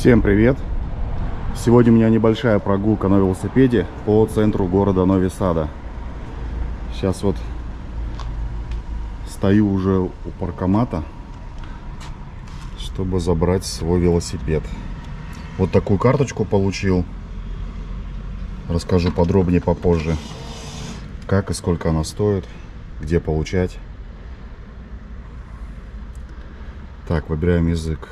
Всем привет! Сегодня у меня небольшая прогулка на велосипеде по центру города Нови Сада. Сейчас вот стою уже у паркомата, чтобы забрать свой велосипед. Вот такую карточку получил. Расскажу подробнее попозже, как и сколько она стоит, где получать. Так, выбираем язык.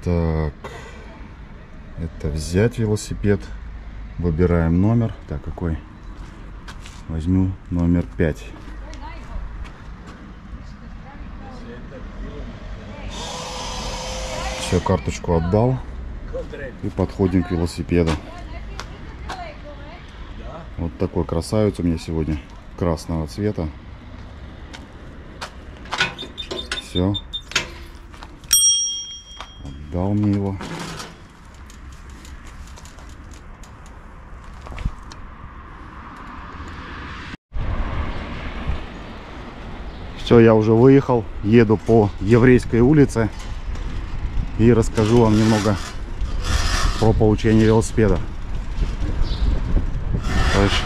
Так, это взять велосипед. Выбираем номер. Так, какой? Возьму номер 5. Все, карточку отдал. И подходим к велосипеду. Вот такой красавец у меня сегодня, красного цвета. Все. Дал мне его. Все, я уже выехал, еду по Еврейской улице и расскажу вам немного про получение велосипеда. То есть,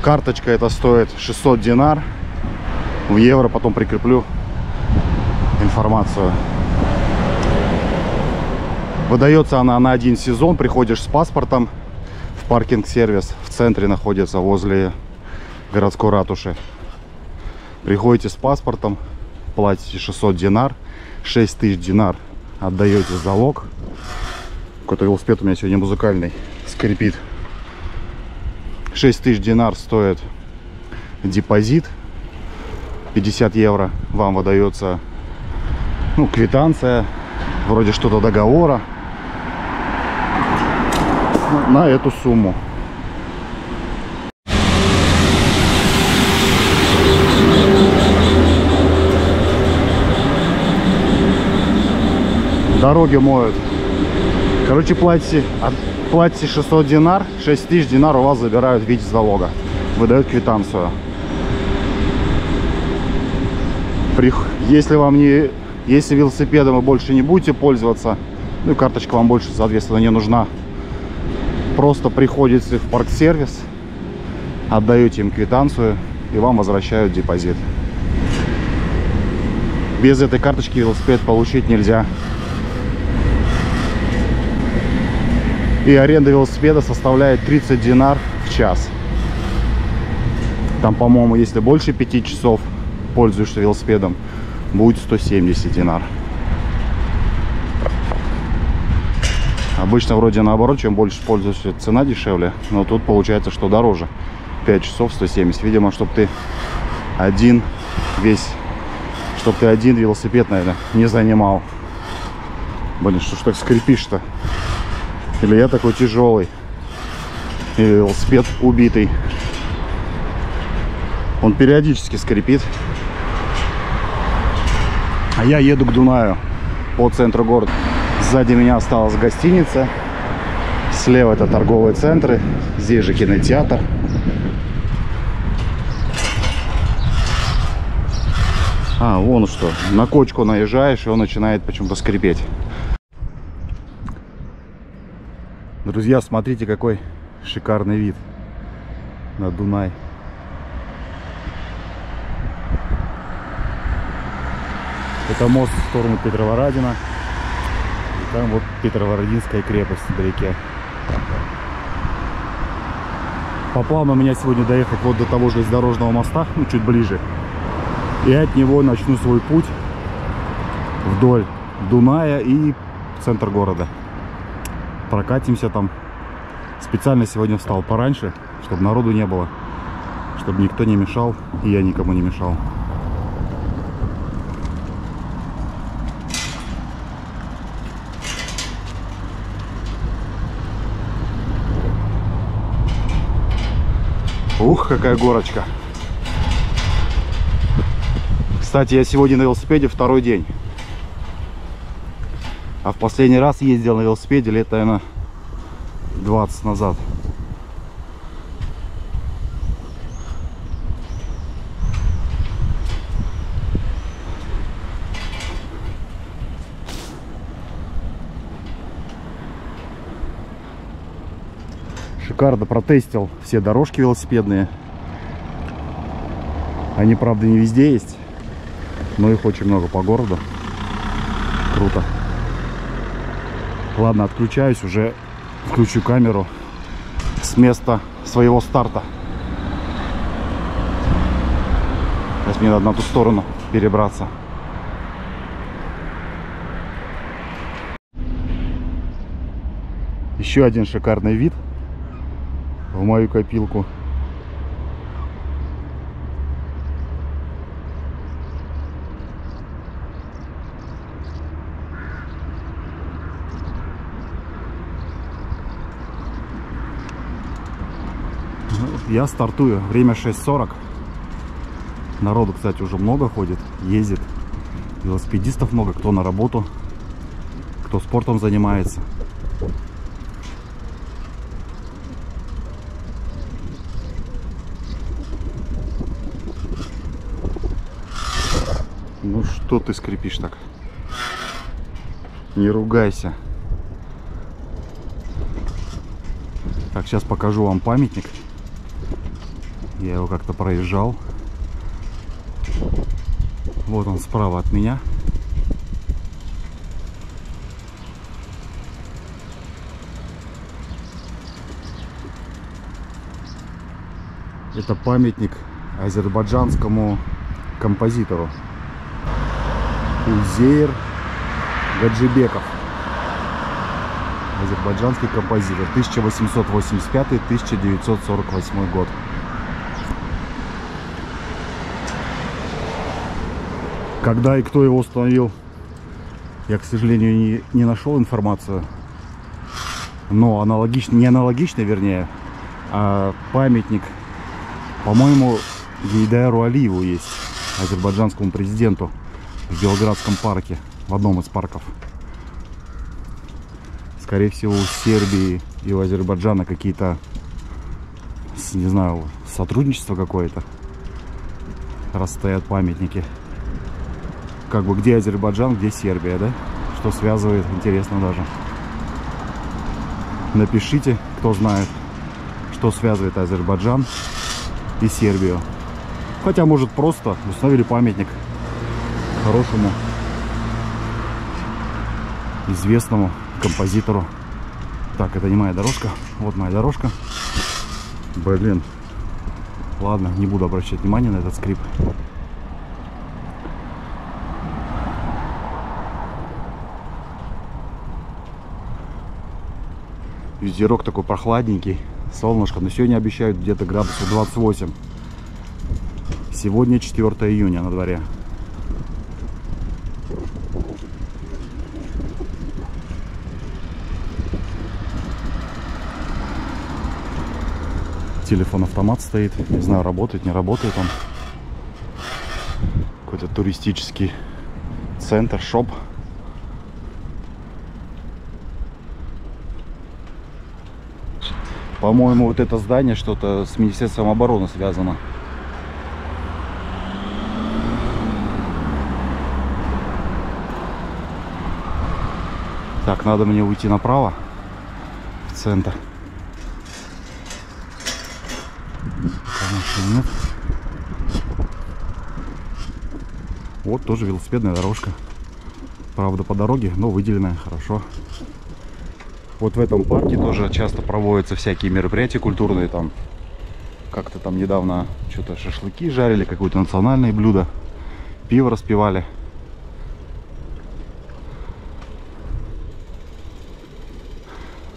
карточка эта стоит 600 динар, в евро потом прикреплю информацию. Выдается она на один сезон. Приходишь с паспортом в паркинг-сервис. В центре находится, возле городской ратуши. Приходите с паспортом, платите 600 динар. 6000 динар отдаете залог. Какой-то велосипед у меня сегодня музыкальный, скрипит. 6000 динар стоит депозит. 50 евро вам выдается, ну, квитанция, вроде что-то договора на эту сумму. Дороги моют. Короче, платите 600 динар, 6000 динар у вас забирают в виде залога. Выдают квитанцию. Если велосипедом вы больше не будете пользоваться, ну и карточка вам больше, соответственно, не нужна, просто приходите в парк-сервис, отдаете им квитанцию и вам возвращают депозит. Без этой карточки велосипед получить нельзя. И аренда велосипеда составляет 30 динар в час. Там, по-моему, если больше 5 часов пользуешься велосипедом, будет 170 динар. Обычно вроде наоборот, чем больше пользуешься, цена дешевле. Но тут получается, что дороже. 5 часов 170. Видимо, чтобы ты один велосипед, наверное, не занимал. Блин, что ж так скрипишь-то? Или я такой тяжелый? Или велосипед убитый? Он периодически скрипит. А я еду к Дунаю по центру города. Сзади меня осталась гостиница. Слева это торговые центры. Здесь же кинотеатр. А, вон что. На кочку наезжаешь, и он начинает почему-то скрипеть. Друзья, смотрите, какой шикарный вид на Дунай. Это мост в сторону Петроворадина. И там вот Петроворадинская крепость вдалеке. По плану у меня сегодня доехать вот до того железнодорожного моста, ну чуть ближе. И от него начну свой путь вдоль Дуная и в центр города. Прокатимся там. Специально сегодня встал пораньше, чтобы народу не было, чтобы никто не мешал, и я никому не мешал. Ух, какая горочка. Кстати, я сегодня на велосипеде второй день. А в последний раз ездил на велосипеде лет, наверное, 20 назад. Рикардо протестил все дорожки велосипедные. Они, правда, не везде есть, но их очень много по городу. Круто. Ладно, отключаюсь, уже включу камеру с места своего старта. Сейчас мне надо на ту сторону перебраться. Еще один шикарный вид в мою копилку. Я стартую. Время 6:40. Народу, кстати, уже много ходит, ездит. Велосипедистов много, кто на работу, кто спортом занимается. Ну что ты скрипишь так? Не ругайся. Так, сейчас покажу вам памятник. Я его как-то проезжал. Вот он справа от меня. Это памятник азербайджанскому композитору Узейр Гаджибеков. Азербайджанский композитор. 1885-1948 год. Когда и кто его установил, я, к сожалению, не нашел информацию. Но аналогично, не аналогично, вернее, а памятник, по-моему, Гейдару Алиеву есть, азербайджанскому президенту, в Белградском парке, в одном из парков. Скорее всего, у Сербии и у Азербайджана какие-то, не знаю, сотрудничество какое-то, раз стоят памятники. Как бы где Азербайджан, где Сербия, да? Что связывает, интересно даже. Напишите, кто знает, что связывает Азербайджан и Сербию. Хотя, может, просто установили памятник хорошему, известному композитору. Так, это не моя дорожка. Вот моя дорожка. Блин. Ладно, не буду обращать внимание на этот скрип. Ветерок такой прохладненький, солнышко, но сегодня обещают где-то градусов 28. Сегодня 4 июня на дворе. Телефон-автомат стоит, не знаю, работает, не работает он. Какой-то туристический центр, шоп. По-моему, вот это здание что-то с Министерством обороны связано. Так, надо мне уйти направо, в центр. Конечно, нет. Вот тоже велосипедная дорожка. Правда, по дороге, но выделенная, хорошо. Вот в этом парке тоже часто проводятся всякие мероприятия культурные. Там как-то там недавно что-то шашлыки жарили, какое-то национальное блюдо, пиво распивали.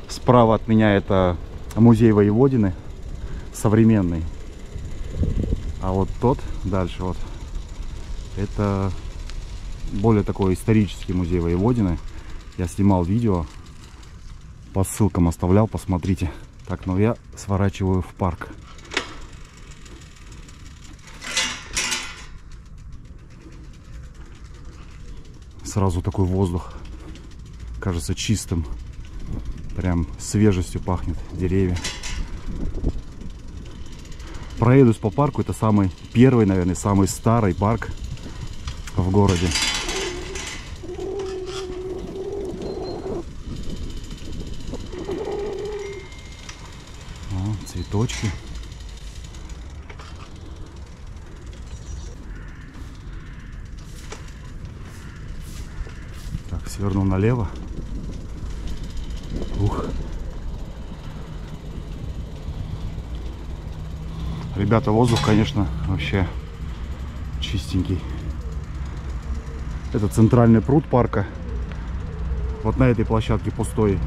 Справа от меня это музей Воеводины, современный. А вот тот дальше вот это более такой исторический музей Воеводины. Я снимал видео. По ссылкам оставлял, посмотрите. Так, ну я сворачиваю в парк. Сразу такой воздух кажется чистым. Прям свежестью пахнет, деревья. Проедусь по парку. Это самый первый, наверное, самый старый парк в городе. цветочки. Так, сверну налево. Ух. Ребята, воздух, конечно, вообще чистенький. Это центральный пруд парка. Вот на этой площадке пустой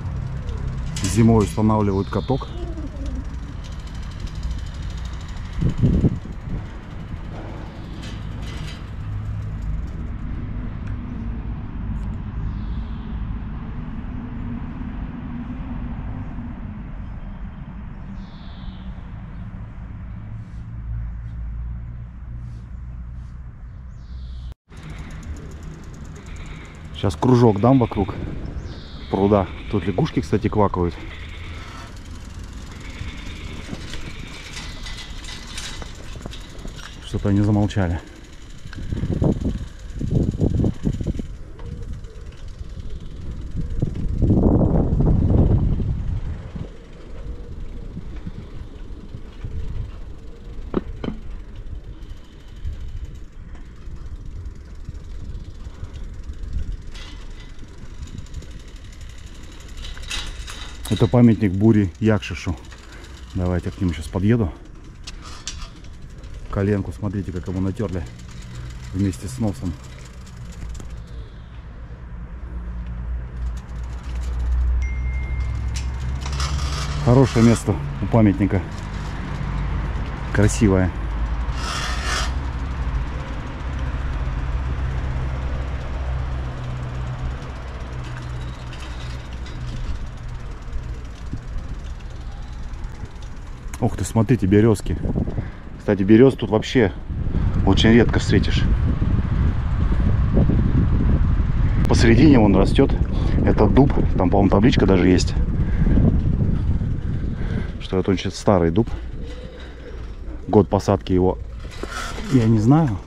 зимой устанавливают каток. Сейчас кружок дам вокруг пруда. Тут лягушки, кстати, квакают. Что-то они замолчали. Это памятник Бури Якшишу. Давайте к нему сейчас подъеду. Коленку, смотрите, как его натерли вместе с носом. Хорошее место у памятника. Красивое. Ух ты, смотрите, березки. Кстати, берез тут вообще очень редко встретишь. Посередине он растет. Это дуб. Там, по-моему, табличка даже есть, что это очень старый дуб. Год посадки его я не знаю.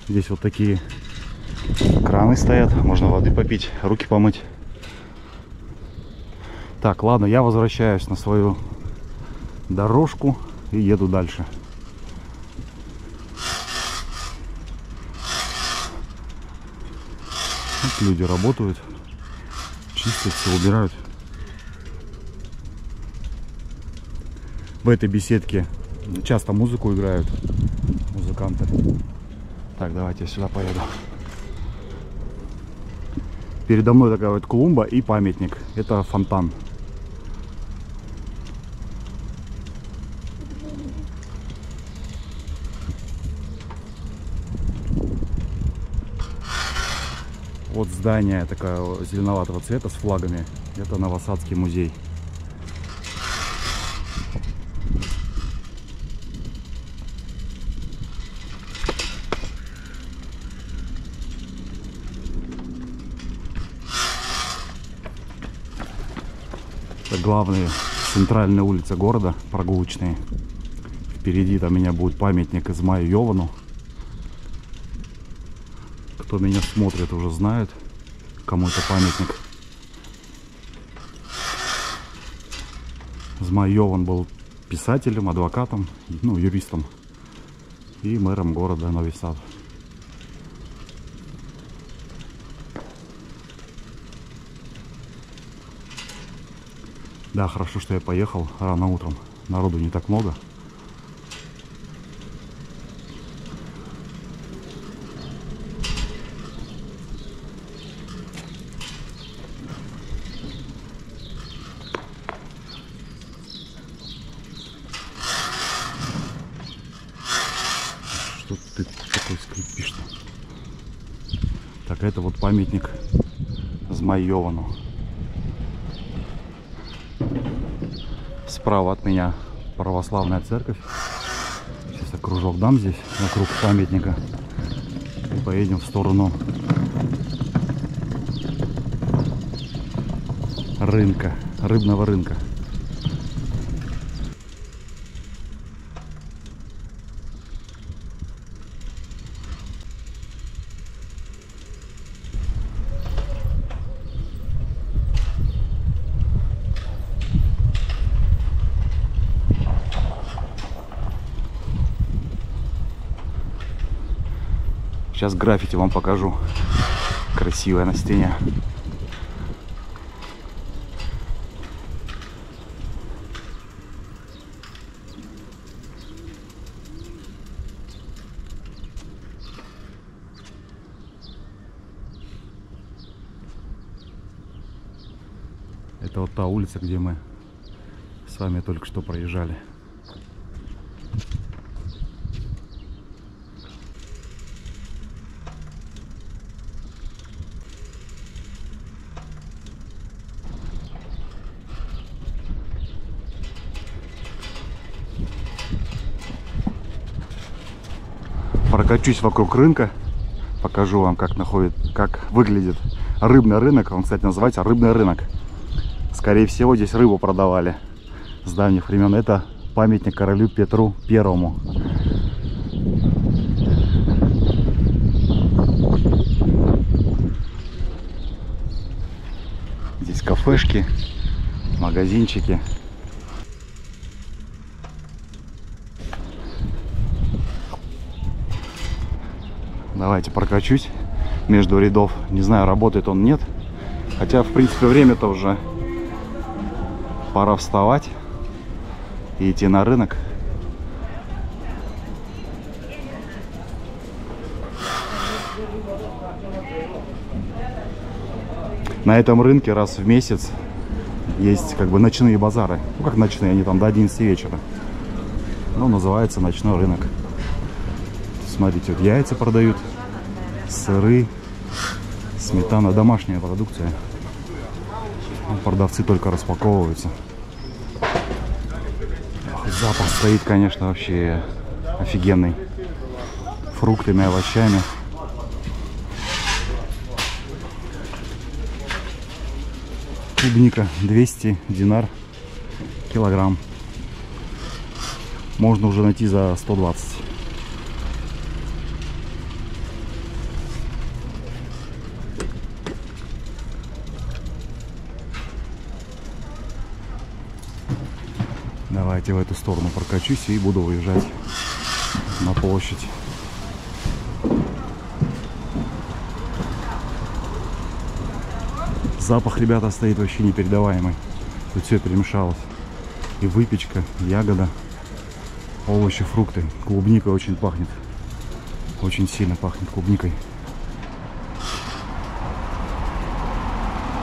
Здесь вот такие краны стоят, можно воды попить, руки помыть. Так, ладно, я возвращаюсь на свою дорожку и еду дальше. Вот люди работают, чистят, все убирают. В этой беседке часто музыку играют музыканты. Так, давайте я сюда поеду. Передо мной такая вот клумба и памятник. Это фонтан. Вот здание такое зеленоватого цвета с флагами. Это Новосадский музей. Главная центральная улица города, прогулочные. Впереди там у меня будет памятник Измаю Йовану. Кто меня смотрит, уже знает, кому это памятник. Измай Йован был писателем, адвокатом, ну, юристом и мэром города Нови Сад. Да, хорошо, что я поехал рано утром. Народу не так много. Что ты такой скрипишь-то? Так, это вот памятник Измай Йовану. Справа от меня православная церковь. Сейчас я кружок дам здесь, вокруг памятника. И поедем в сторону рынка, рыбного рынка. Сейчас граффити вам покажу. Красивое на стене. Это вот та улица, где мы с вами только что проезжали. Прокачусь вокруг рынка, покажу вам, как выглядит рыбный рынок. Он, кстати, называется рыбный рынок. Скорее всего, здесь рыбу продавали с давних времен. Это памятник королю Петру Первому. Здесь кафешки, магазинчики. Давайте прокачусь между рядов. Не знаю, работает он, нет. Хотя, в принципе, время-то уже пора вставать и идти на рынок. На этом рынке раз в месяц есть как бы ночные базары. Ну, как ночные, они там до 11 вечера. Ну, называется ночной рынок. Смотрите, вот яйца продают, сыры, сметана, домашняя продукция. Ну, продавцы только распаковываются. Запах стоит, конечно, вообще офигенный. Фруктами, овощами. Клубника 200 динар килограмм. Можно уже найти за 120. Давайте в эту сторону прокачусь и буду выезжать на площадь. Запах, ребята, стоит вообще непередаваемый. Тут все перемешалось. И выпечка, ягода, овощи, фрукты. Клубника очень пахнет. Очень сильно пахнет клубникой.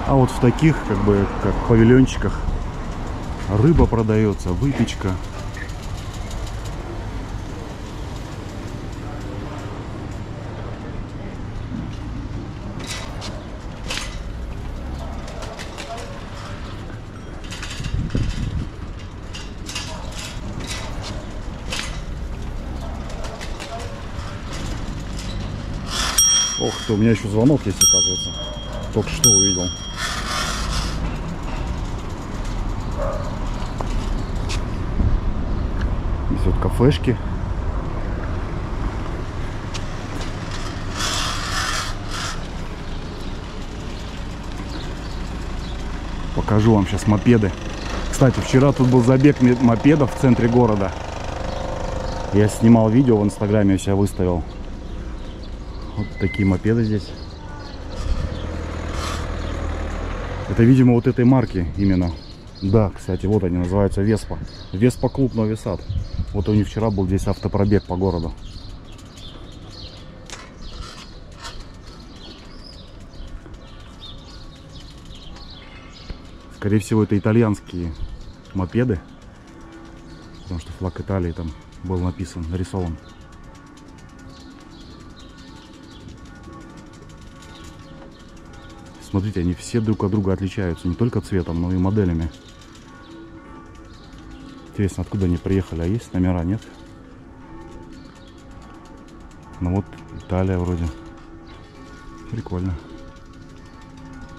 А вот в таких, как бы, как павильончиках, рыба продается, выпечка. Ох ты, у меня еще звонок есть, оказывается. Только что увидел. Здесь вот кафешки. Покажу вам сейчас мопеды. Кстати, вчера тут был забег мопедов в центре города. Я снимал видео в инстаграме, я себя выставил. Вот такие мопеды здесь. Это, видимо, вот этой марки именно. Да, кстати, вот они называются Веспа. Веспа клуб Нови Сад. Вот у них вчера был здесь автопробег по городу. Скорее всего, это итальянские мопеды. Потому что флаг Италии там был написан, нарисован. Смотрите, они все друг от друга отличаются. Не только цветом, но и моделями. Интересно, откуда они приехали? А есть номера? Нет? Ну вот Италия вроде. Прикольно.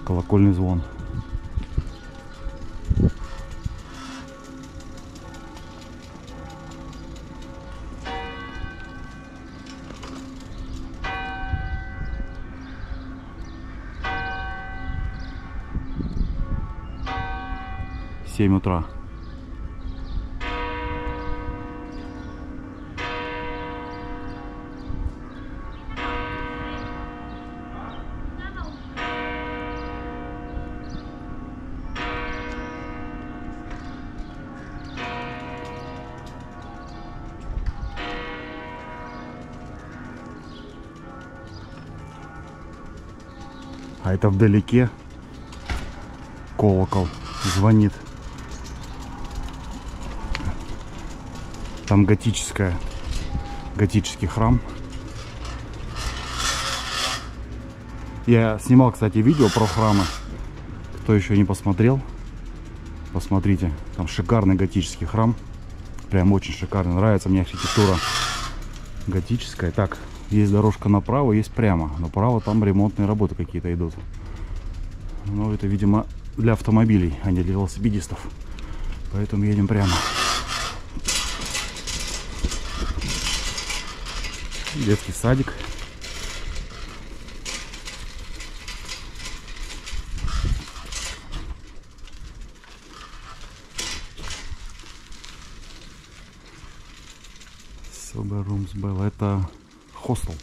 Колокольный звон. В 7 утра. А это вдалеке колокол звонит. Там готический храм. Я снимал, кстати, видео про храмы. Кто еще не посмотрел, посмотрите. Там шикарный готический храм. Прям очень шикарный. Нравится мне архитектура готическая. Так, есть дорожка направо, есть прямо. Направо там ремонтные работы какие-то идут. Но это, видимо, для автомобилей, а не для велосипедистов. Поэтому едем прямо. Детский садик. Sober Rooms Bell. Это хостел.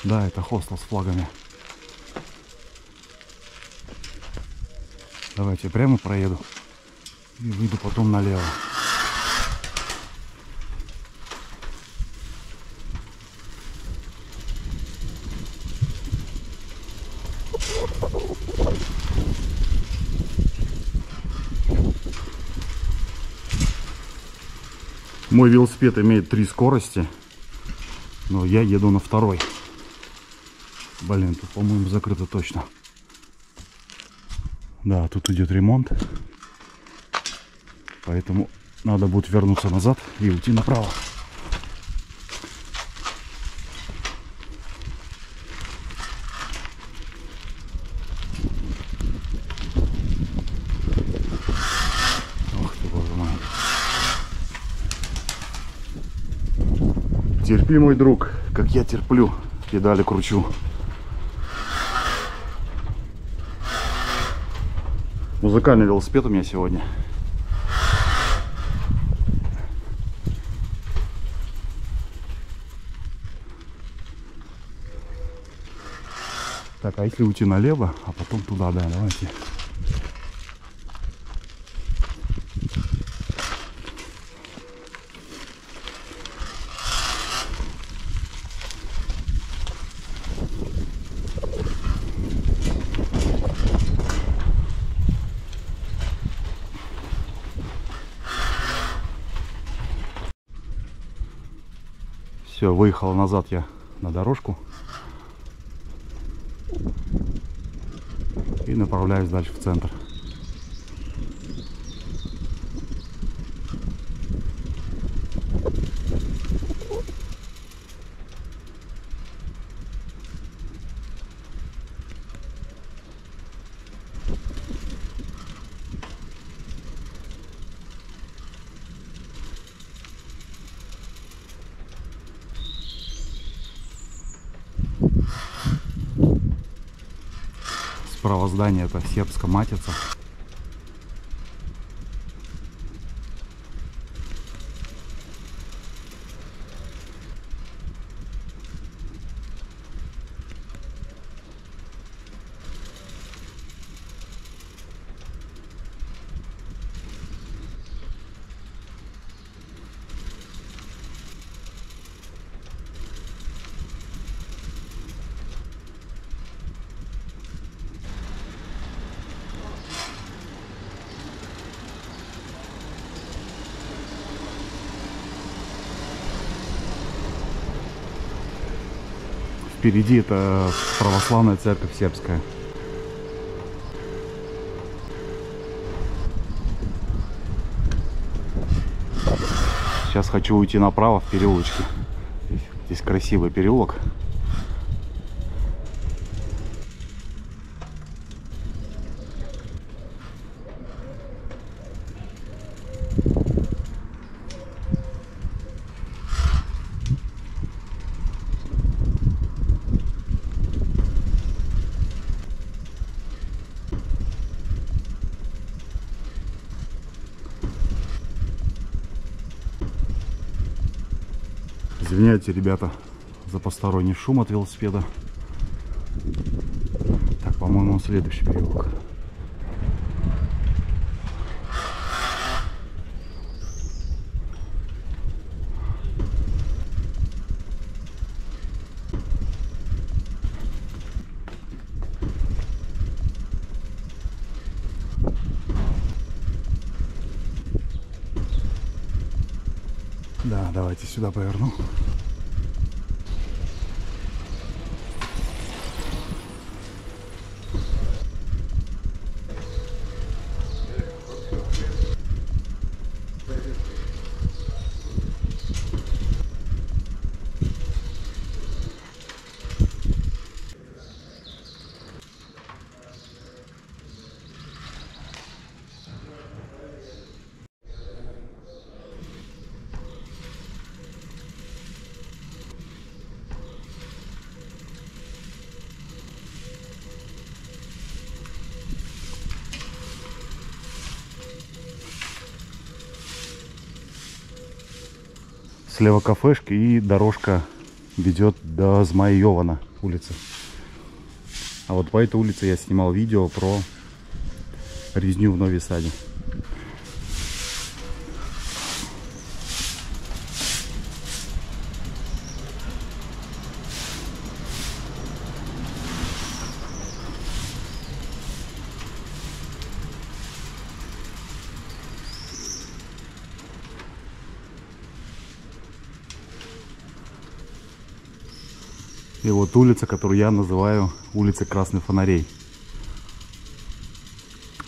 Да, это хостел с флагами. Давайте прямо проеду и выйду потом налево. Мой велосипед имеет 3 скорости, но я еду на 2-й. Блин, тут, по-моему, закрыто точно. Да, тут идет ремонт, поэтому надо будет вернуться назад и уйти направо. Ох ты, боже мой. Терпи, мой друг, как я терплю, педали кручу. Музыкальный велосипед у меня сегодня. Так, а если уйти налево, а потом туда, да, давайте. Все, выехал назад я на дорожку и направляюсь дальше в центр. Справа здание — это сербская матица. Впереди это православная церковь сербская. Сейчас хочу уйти направо в переулочке. Здесь Здесь красивый переулок. Извиняйте, ребята, за посторонний шум от велосипеда. Так, по-моему, следующий переулок. Да, давайте сюда поверну. Слева кафешки и дорожка ведет до Змаевана улицы. А вот по этой улице я снимал видео про резню в Нови Саде. И вот улица, которую я называю улицей Красных Фонарей.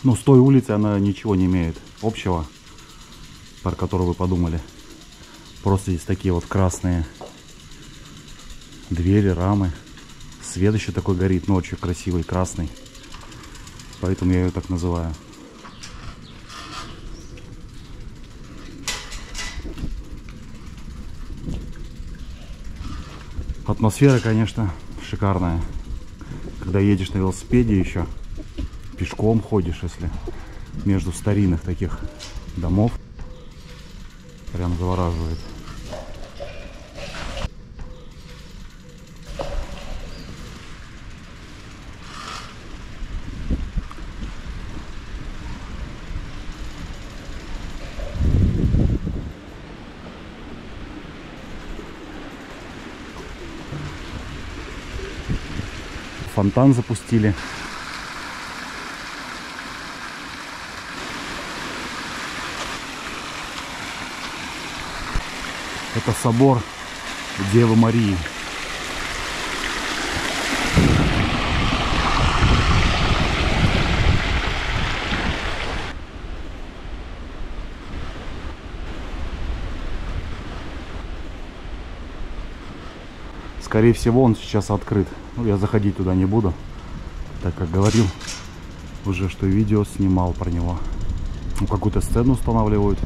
Но с той улицей она ничего не имеет общего, про которую вы подумали. Просто здесь такие вот красные двери, рамы. Свет еще такой горит ночью, красивый, красный. Поэтому я ее так называю. Атмосфера, конечно, шикарная. Когда едешь на велосипеде еще, пешком ходишь, если между старинных таких домов, прям завораживает. Фонтан запустили. Это собор Девы Марии. Скорее всего, он сейчас открыт. Ну, я заходить туда не буду, так как говорил уже, что видео снимал про него. Ну, какую-то сцену устанавливают.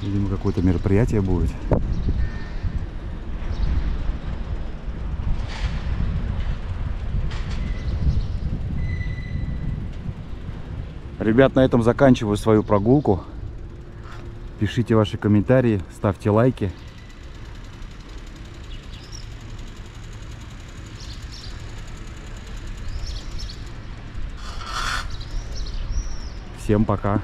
Видимо, какое-то мероприятие будет. Ребят, на этом заканчиваю свою прогулку. Пишите ваши комментарии, ставьте лайки. Всем пока.